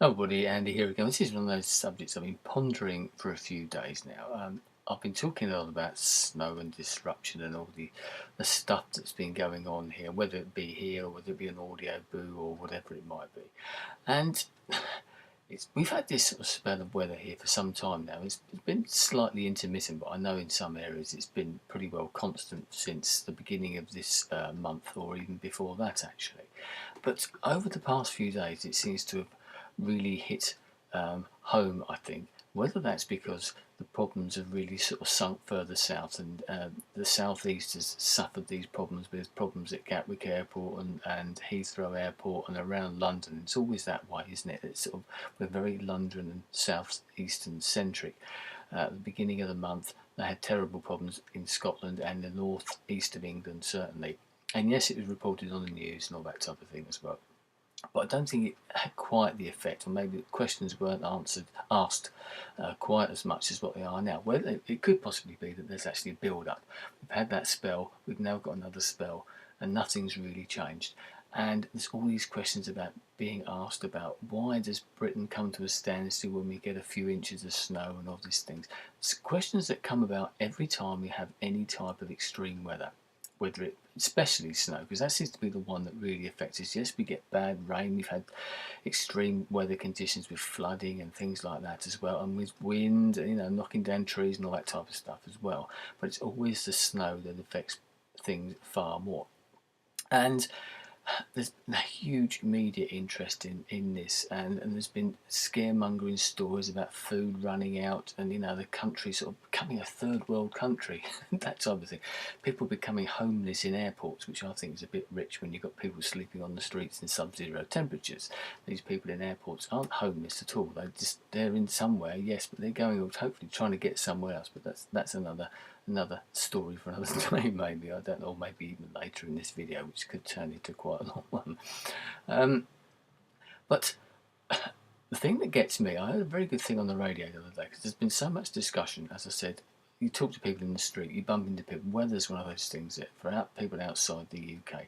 Oh, buddy, Andy here again. This is one of those subjects I've been pondering for a few days now. I've been talking a lot about snow and disruption and all the stuff that's been going on here, whether it be here or whether it be an audio boo or whatever it might be. And we've had this sort of spell of weather here for some time now. It's been slightly intermittent, but I know in some areas it's been pretty well constant since the beginning of this month or even before that, actually. But over the past few days, it seems to have really hit home, I think. Whether that's because the problems have really sort of sunk further south, and the southeast has suffered these problems with problems at Gatwick Airport and Heathrow Airport and around London. It's always that way, isn't it? It's sort of we're very London and southeastern centric. At the beginning of the month, they had terrible problems in Scotland and the north east of England, certainly. And yes, it was reported on the news and all that type of thing as well. But I don't think it had quite the effect, or maybe the questions weren't asked quite as much as what they are now. Well, it could possibly be that there's actually a build-up. We've had that spell, we've now got another spell, and nothing's really changed. And there's all these questions about being asked about why does Britain come to a standstill when we get a few inches of snow and all these things. It's questions that come about every time we have any type of extreme weather, whether it, especially snow, because that seems to be the one that really affects us. Yes, we get bad rain, we've had extreme weather conditions with flooding and things like that as well, and with wind, knocking down trees and all that type of stuff as well. But it's always the snow that affects things far more. And there's been a huge media interest in this, and there's been scaremongering stories about food running out, and the country sort of becoming a third world country, that type of thing. People becoming homeless in airports, which I think is a bit rich when you've got people sleeping on the streets in sub-zero temperatures. These people in airports aren't homeless at all. They're in somewhere, yes, but they're going hopefully trying to get somewhere else. But that's another story for another time, maybe. I don't know, maybe even later in this video, which could turn into quite a long one. But the thing that gets me, I heard a very good thing on the radio the other day, because there's been so much discussion. As I said, you talk to people in the street, you bump into people. Weather's one of those things that for people outside the UK,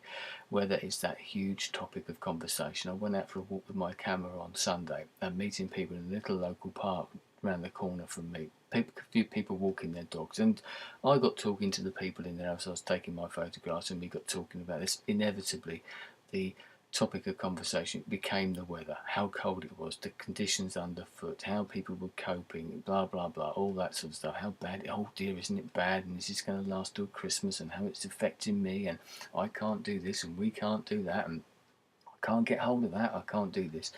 weather is that huge topic of conversation. I went out for a walk with my camera on Sunday and meeting people in a little local park around the corner from me. A few people walking their dogs, and I got talking to the people in there as I was taking my photographs, and we got talking about this. Inevitably, the topic of conversation became the weather, how cold it was, the conditions underfoot, how people were coping, blah blah blah, all that sort of stuff. How bad, oh dear, isn't it bad, and is this going to last till Christmas, and how it's affecting me, and I can't do this, and we can't do that, and I can't get hold of that, I can't do this.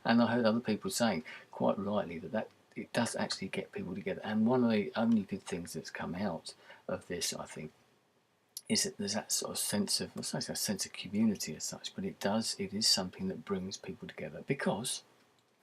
And I heard other people saying, quite rightly, that it does actually get people together. And one of the only good things that's come out of this, I think, is that there's that sort of sense of, well, it's not a sense of community as such, but it is something that brings people together, because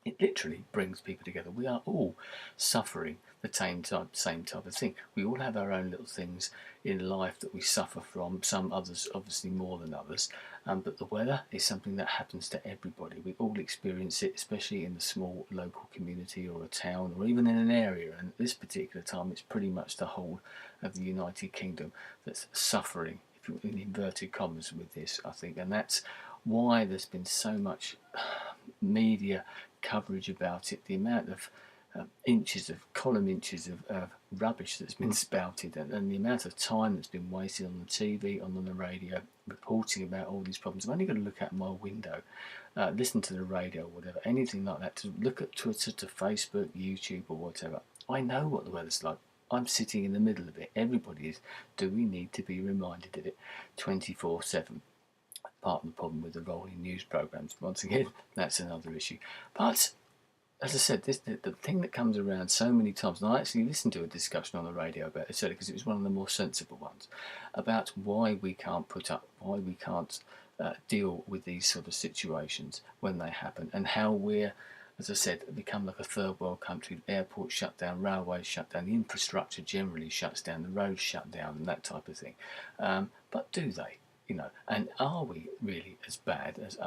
it literally brings people together. We are all suffering the same type of thing. We all have our own little things in life that we suffer from, some others obviously more than others, but the weather is something that happens to everybody. We all experience it, especially in the small local community or a town or even in an area, and at this particular time it's pretty much the whole of the United Kingdom that's suffering, in inverted commas, with this, I think, and that's why there's been so much media coverage about it, the amount of column inches of rubbish that's been spouted, and the amount of time that's been wasted on the TV, on the radio, reporting about all these problems. I've only got to look out my window, listen to the radio or whatever, anything like that, to look at Twitter, to Facebook, YouTube or whatever. I know what the weather's like. I'm sitting in the middle of it. Everybody is. Do we need to be reminded of it 24/7? Part of the problem with the rolling news programs. Once again, that's another issue. But as I said, the thing that comes around so many times, and I actually listened to a discussion on the radio about it, because it was one of the more sensible ones, about why we can't deal with these sort of situations when they happen, and how we're, as I said, become like a third world country. Airports shut down, railways shut down, the infrastructure generally shuts down, the roads shut down, and that type of thing. But do they? And are we really as bad as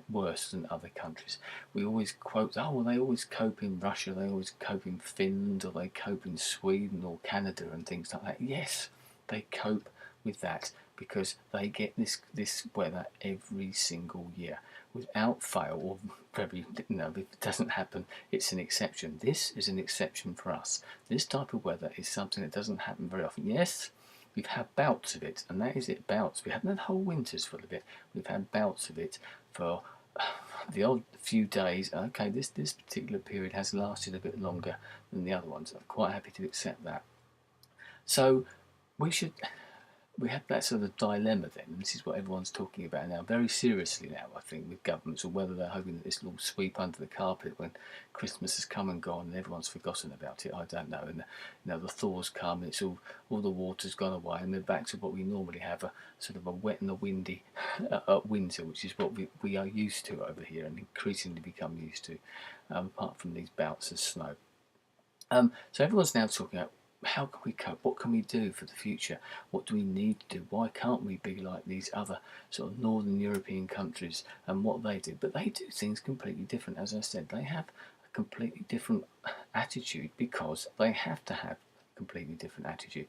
worse than other countries? We always quote, oh, well, they always cope in Russia, they always cope in Finland, or they cope in Sweden or Canada and things like that. Yes, they cope with that because they get this weather every single year. without fail, or very, if it doesn't happen, it's an exception. This is an exception for us. This type of weather is something that doesn't happen very often. Yes, we've had bouts of it, and that is it, bouts. We haven't had whole winters full of it. We've had bouts of it for the odd few days. Okay, this particular period has lasted a bit longer than the other ones. I'm quite happy to accept that. So we should we have that sort of dilemma then, and this is what everyone's talking about now, very seriously now, I think, with governments, or whether they're hoping that this will sweep under the carpet when Christmas has come and gone and everyone's forgotten about it. I don't know. And the thaw's come, and it's all the water's gone away, and we're back to what we normally have, a sort of a wet and a windy winter, which is what we are used to over here and increasingly become used to, apart from these bouts of snow. So everyone's now talking about, how can we cope? What can we do for the future? What do we need to do? Why can't we be like these other sort of northern European countries and what they do? But they do things completely different. As I said, they have a completely different attitude because they have to have a completely different attitude.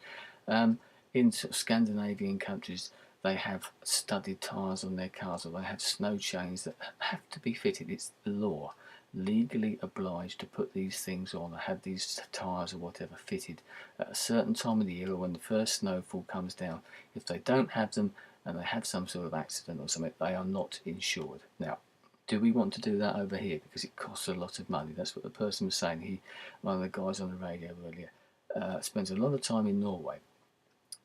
In sort of Scandinavian countries, they have studded tyres on their cars, or they have snow chains that have to be fitted. It's the law, legally obliged to put these things on, or have these tyres or whatever fitted at a certain time of the year, or when the first snowfall comes down. If they don't have them and they have some sort of accident or something, they are not insured. Now, do we want to do that over here? Because it costs a lot of money. That's what the person was saying. One of the guys on the radio earlier, spends a lot of time in Norway.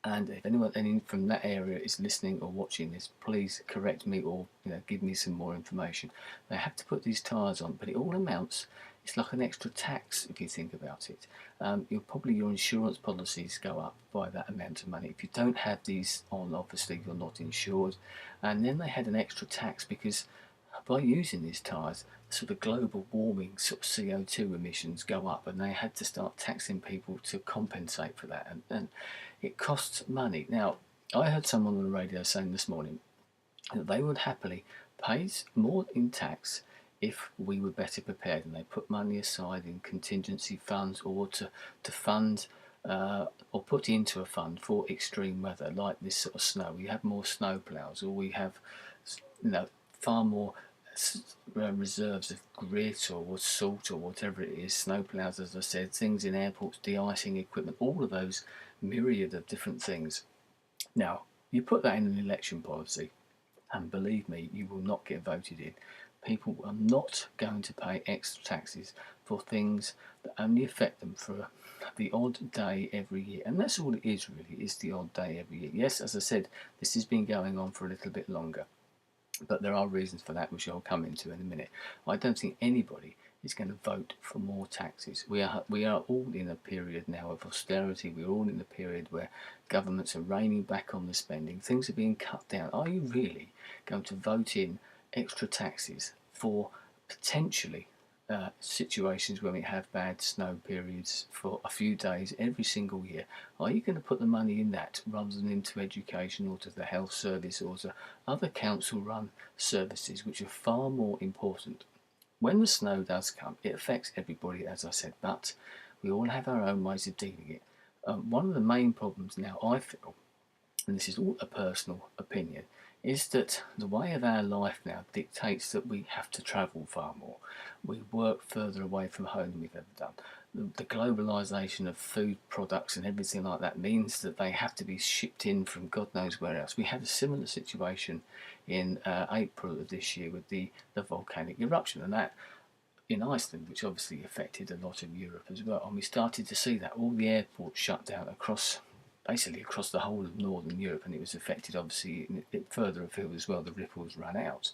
And if anyone from that area is listening or watching this, please correct me, or give me some more information. They have to put these tyres on, but it all amounts. It's like an extra tax if you think about it. Your insurance policies go up by that amount of money. If you don't have these on, obviously you're not insured. And then they had an extra tax because by using these tyres, sort of global warming sort of CO2 emissions go up, and they had to start taxing people to compensate for that, and it costs money. Now, I heard someone on the radio saying this morning that they would happily pay more in tax if we were better prepared, and they put money aside in contingency funds, or to fund or put into a fund for extreme weather like this sort of snow. We have more snow ploughs, or we have far more reserves of grit or salt or whatever it is, snow ploughs, as I said, things in airports, de-icing equipment, all of those myriad of different things. Now, you put that in an election policy, and believe me, you will not get voted in. People are not going to pay extra taxes for things that only affect them for the odd day every year. And that's all it is, really, is the odd day every year. Yes, as I said, this has been going on for a little bit longer, but there are reasons for that, which I'll come into in a minute. I don't think anybody is going to vote for more taxes. We are all in a period now of austerity. We're all in a period where governments are reining back on the spending. Things are being cut down. Are you really going to vote in extra taxes for potentially situations where we have bad snow periods for a few days every single year? Are you going to put the money in that rather than into education, or to the health service, or to other council run services which are far more important? When the snow does come, it affects everybody, as I said, but we all have our own ways of dealing with it. One of the main problems now, I feel, and this is all a personal opinion, is that the way of our life now dictates that we have to travel far more. We work further away from home than we've ever done. The globalisation of food products and everything like that means that they have to be shipped in from God knows where else. We had a similar situation in April of this year with the volcanic eruption, and that in Iceland, which obviously affected a lot of Europe as well. And we started to see that all the airports shut down basically across the whole of northern Europe, and it was affected obviously further afield as well. The ripples ran out,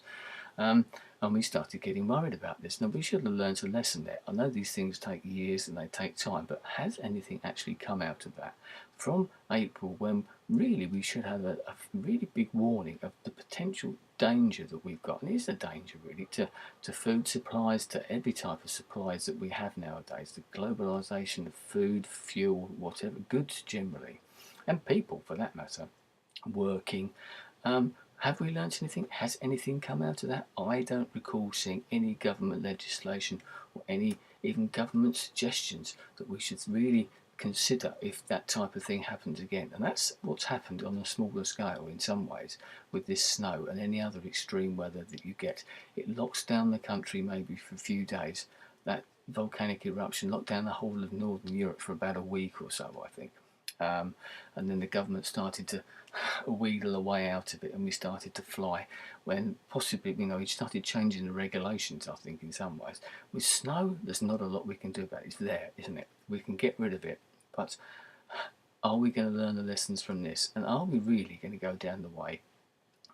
and we started getting worried about this. Now, we should have learned a lesson there. I know these things take years and they take time, but has anything actually come out of that? From April, when really we should have a really big warning of the potential danger that we've got, and it is a danger really to food supplies, to every type of supplies that we have nowadays, the globalisation of food, fuel, whatever, goods generally, and people for that matter, working. Have we learnt anything? Has anything come out of that? I don't recall seeing any government legislation or any even government suggestions that we should really consider if that type of thing happens again. And that's what's happened on a smaller scale in some ways with this snow and any other extreme weather that you get. It locks down the country maybe for a few days. That volcanic eruption locked down the whole of northern Europe for about a week or so, I think. And then the government started to wheedle a way out of it, and we started to fly when possibly, it started changing the regulations, I think, in some ways. With snow, there's not a lot we can do about it. It's there, isn't it? We can get rid of it, but are we going to learn the lessons from this? And are we really going to go down the way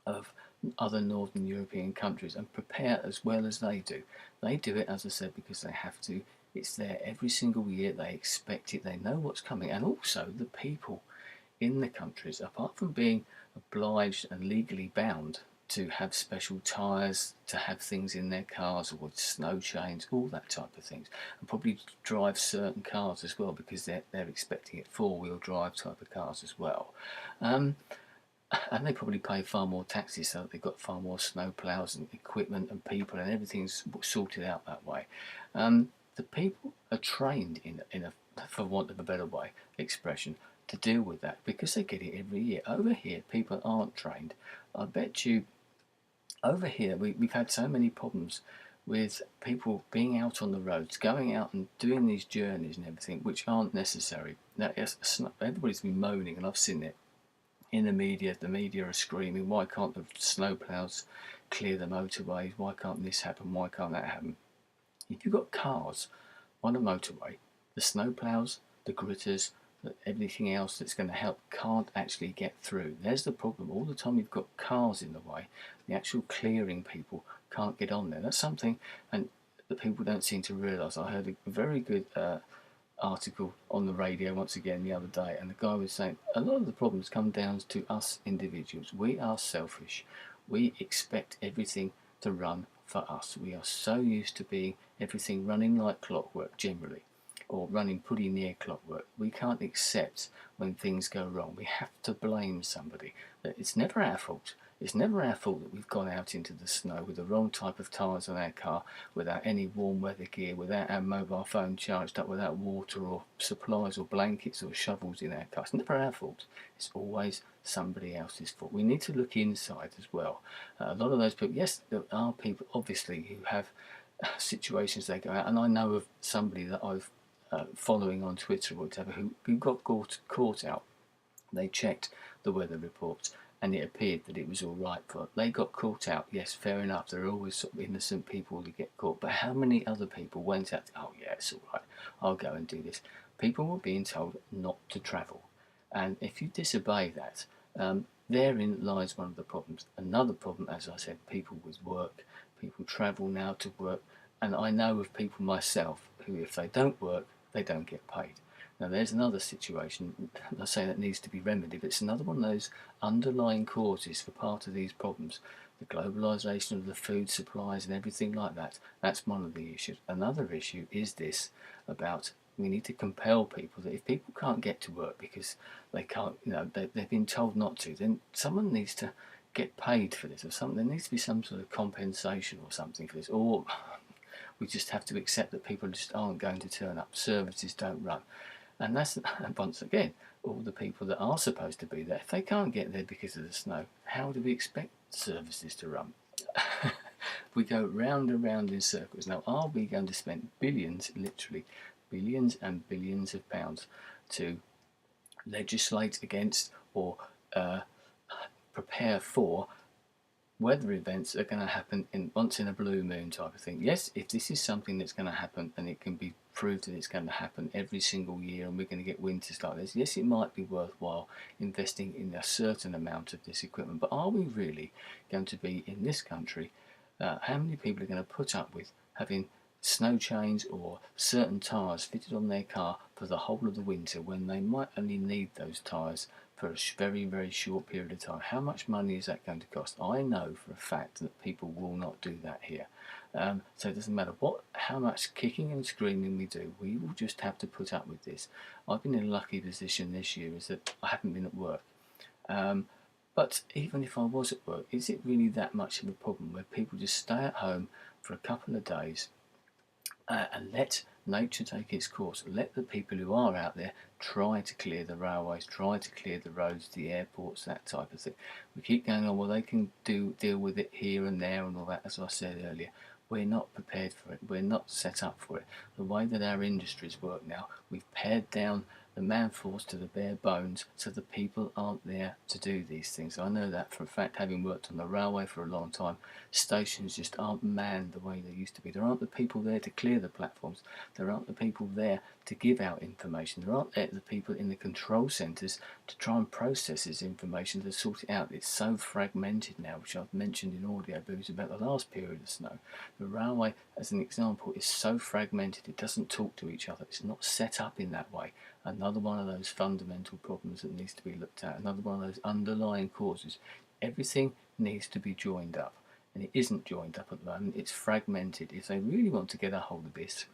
of other northern European countries and prepare as well as they do? They do it, as I said, because they have to. It's there every single year. They expect it. They know what's coming. And also the people in the countries, apart from being obliged and legally bound to have special tyres, to have things in their cars or with snow chains, all that type of things, and probably drive certain cars as well because they're expecting it, four-wheel drive type of cars as well. And they probably pay far more taxes, so they've got far more snow ploughs and equipment and people, and everything's sorted out that way. The people are trained in a, for want of a better way, expression, to deal with that because they get it every year. Over here, people aren't trained. I bet you, over here, we've had so many problems with people being out on the roads, going out and doing these journeys and everything, which aren't necessary. Now, everybody's been moaning, and I've seen it in the media. The media are screaming, why can't the snowplows clear the motorways? Why can't this happen? Why can't that happen? If you've got cars on a motorway, the snowplows, the gritters, everything else that's going to help can't actually get through. There's the problem. All the time you've got cars in the way, the actual clearing people can't get on there. That's something and that people don't seem to realise. I heard a very good article on the radio once again the other day, and the guy was saying a lot of the problems come down to us individuals. We are selfish. We expect everything to run for us. We are so used to being everything running like clockwork generally, or running pretty near clockwork. We can't accept when things go wrong. We have to blame somebody. It's never our fault. It's never our fault that we've gone out into the snow with the wrong type of tyres on our car, without any warm weather gear, without our mobile phone charged up, without water or supplies or blankets or shovels in our car. It's never our fault. It's always somebody else's fault. We need to look inside as well. A lot of those people, yes, there are people obviously who have situations they go out, and I know of somebody that I've following on Twitter or whatever who got caught out. They checked the weather reports and it appeared that it was all right for. They got caught out. Yes, fair enough. There are always sort of innocent people who get caught. But how many other people went out? Oh yeah, it's all right. I'll go and do this. People were being told not to travel, and if you disobey that, therein lies one of the problems. Another problem, as I said, people with work. People travel now to work, and I know of people myself who, if they don't work, they don't get paid. Now there's another situation, I say that needs to be remedied, but it's another one of those underlying causes for part of these problems. The globalisation of the food supplies and everything like that, that's one of the issues. Another issue is this, about we need to compel people that if people can't get to work because they can't, they've been told not to, then someone needs to get paid for this or something. There needs to be some sort of compensation or something for this, or we just have to accept that people just aren't going to turn up. Services don't run. And that's, once again, all the people that are supposed to be there, if they can't get there because of the snow, how do we expect services to run? We go round and round in circles. Now, are we going to spend billions, literally billions and billions of pounds to legislate against or prepare for weather events that are going to happen in once in a blue moon type of thing? Yes, if this is something that's going to happen and it can be proved that it's going to happen every single year and we're going to get winters like this, yes, it might be worthwhile investing in a certain amount of this equipment. But are we really going to be in this country, how many people are going to put up with having snow chains or certain tyres fitted on their car for the whole of the winter when they might only need those tyres for a very, very short period of time? How much money is that going to cost? I know for a fact that people will not do that here. So it doesn't matter how much kicking and screaming we do, we will just have to put up with this. I've been in a lucky position this year is that I haven't been at work. But even if I was at work, is it really that much of a problem where people just stay at home for a couple of days and let nature take its course. Let the people who are out there try to clear the railways, try to clear the roads, the airports, that type of thing. We keep going on, well, they can deal with it here and there and all that, as I said earlier. We're not prepared for it. We're not set up for it. The way that our industries work now, we've pared down the man-force to the bare bones, so the people aren't there to do these things. I know that for a fact, having worked on the railway for a long time. Stations just aren't manned the way they used to be. There aren't the people there to clear the platforms. There aren't the people there to give out information. There aren't the people in the control centres to try and process this information, to sort it out. It's so fragmented now, which I've mentioned in audio books about the last period of snow. The railway, as an example, is so fragmented, it doesn't talk to each other. It's not set up in that way. Another one of those fundamental problems that needs to be looked at, another one of those underlying causes. Everything needs to be joined up, and it isn't joined up at the moment. It's fragmented. If they really want to get a hold of this,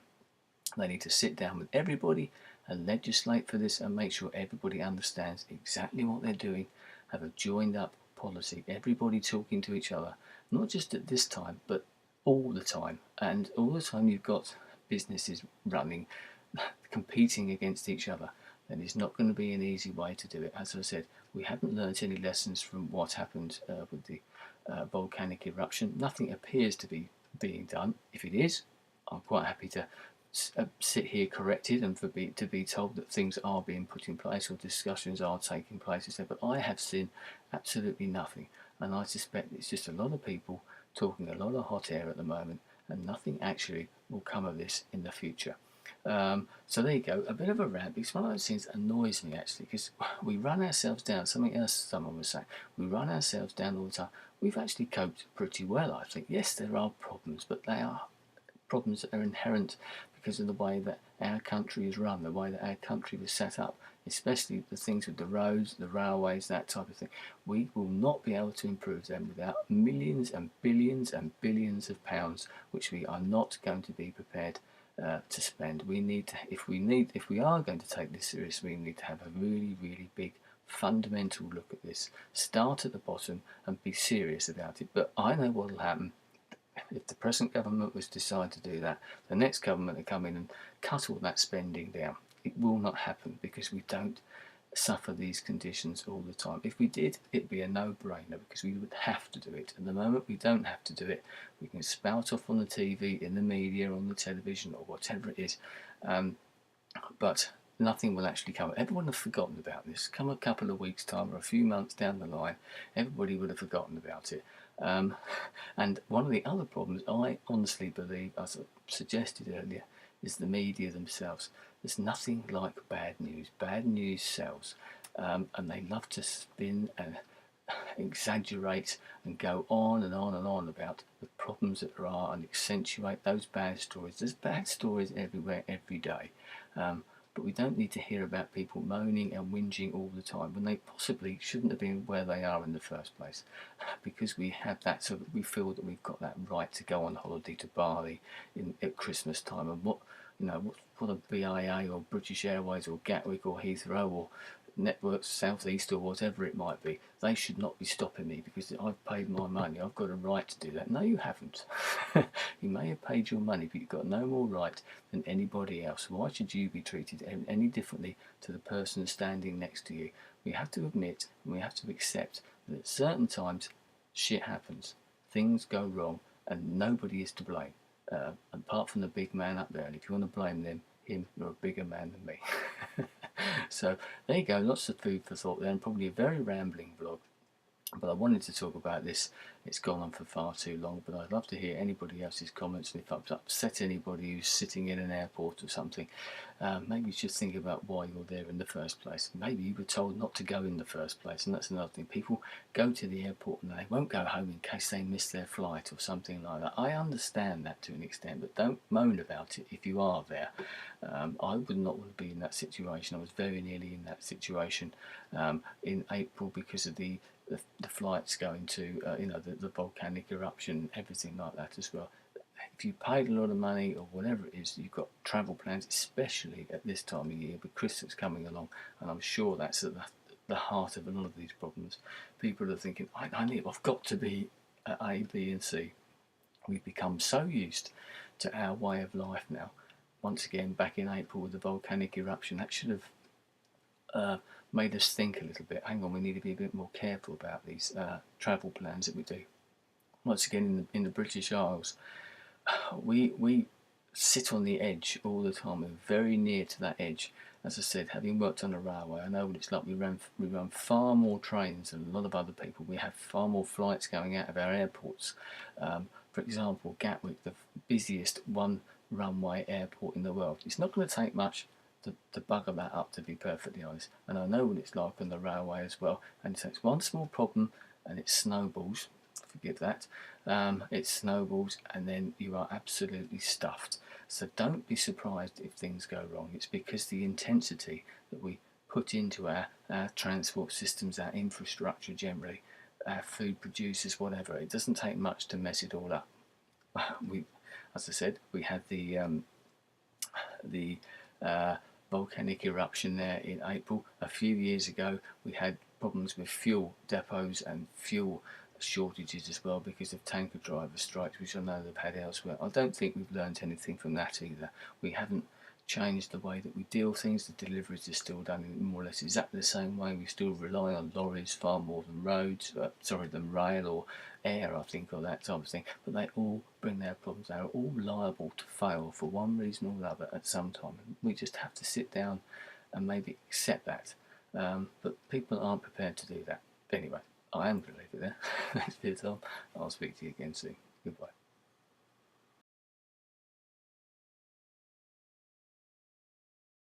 they need to sit down with everybody and legislate for this and make sure everybody understands exactly what they're doing, have a joined up policy, everybody talking to each other, not just at this time, but all the time. And all the time you've got businesses running, competing against each other, then it's not going to be an easy way to do it. As I said, we haven't learnt any lessons from what happened with the volcanic eruption. Nothing appears to be being done. If it is, I'm quite happy to sit here corrected and to be told that things are being put in place or discussions are taking place. But I have seen absolutely nothing, and I suspect it's just a lot of people talking a lot of hot air at the moment, and nothing actually will come of this in the future. So there you go, a bit of a rant, because one of those things that annoys me actually, because we run ourselves down. Something else someone was saying, we run ourselves down all the time. We've actually coped pretty well, I think. Yes, there are problems, but they are problems that are inherent because of the way that our country is run, the way that our country was set up, especially the things with the roads, the railways, that type of thing. We will not be able to improve them without millions and billions of pounds, which we are not going to be prepared to spend. We need to, if we are going to take this seriously, we need to have a really big fundamental look at this. Start at the bottom and be serious about it. But I know what will happen. If the present government was to decide to do that, the next government will come in and cut all that spending down. It will not happen because we don't suffer these conditions all the time. If we did, it'd be a no-brainer because we would have to do it. At the moment, we don't have to do it. We can spout off on the TV, in the media, on the television, or whatever it is, but nothing will actually come. Everyone will have forgotten about this. Come a couple of weeks' time or a few months down the line, everybody would have forgotten about it. And one of the other problems, I honestly believe, as I suggested earlier, is the media themselves. There's nothing like bad news. Bad news sells, and they love to spin and exaggerate and go on and on and on about the problems that there are and accentuate those bad stories. There's bad stories everywhere, every day. But we don't need to hear about people moaning and whinging all the time when they possibly shouldn't have been where they are in the first place, because we have that, so that we feel that we've got that right to go on holiday to Bali at Christmas time. And what a BIA or British Airways or Gatwick or Heathrow or Networks Southeast or whatever it might be, they should not be stopping me because I've paid my money. I've got a right to do that. No, you haven't. You may have paid your money, but you've got no more right than anybody else. Why should you be treated any differently to the person standing next to you? We have to admit and we have to accept that at certain times shit happens, things go wrong, and nobody is to blame, apart from the big man up there. And if you want to blame him, you're a bigger man than me. So there you go, lots of food for thought there, and probably a very rambling vlog. But I wanted to talk about this. It's gone on for far too long, but I'd love to hear anybody else's comments, and if I've upset anybody who's sitting in an airport or something, maybe you should think about why you're there in the first place. Maybe you were told not to go in the first place, and that's another thing. People go to the airport and they won't go home in case they miss their flight or something like that. I understand that to an extent, but don't moan about it if you are there. I would not want to be in that situation. I was very nearly in that situation in April because of the flights going to the volcanic eruption, everything like that as well. If you paid a lot of money or whatever it is, you've got travel plans, especially at this time of year with Christmas coming along, and I'm sure that's at the heart of a lot of these problems. People are thinking, I've got to be at A, B and C. We've become so used to our way of life now once again back in April with the volcanic eruption. That should have made us think a little bit. Hang on, we need to be a bit more careful about these travel plans that we do. Once again, in the British Isles, we sit on the edge all the time. We're very near to that edge. As I said, having worked on a railway, I know what it's like. We run far more trains than a lot of other people. We have far more flights going out of our airports. For example, Gatwick, the busiest one runway airport in the world. It's not going to take much to bugger that up, to be perfectly honest. And I know what it's like on the railway as well. And so it's one small problem and it snowballs. Forgive that. It snowballs and then you are absolutely stuffed. So don't be surprised if things go wrong. It's because the intensity that we put into our transport systems, our infrastructure generally, our food producers, whatever, it doesn't take much to mess it all up. As I said, we had the volcanic eruption there in April. A few years ago, we had problems with fuel depots and fuel shortages as well because of tanker driver strikes, which I know they've had elsewhere. I don't think we've learned anything from that either. We haven't changed the way that we deal things. The deliveries are still done in more or less exactly the same way. We still rely on lorries far more than than rail or air, I think, or that type of thing. But they all bring their problems. They are all liable to fail for one reason or another at some time. We just have to sit down and maybe accept that. But people aren't prepared to do that. Anyway, I am going to leave it there. Thanks for your time. I'll speak to you again soon. Goodbye.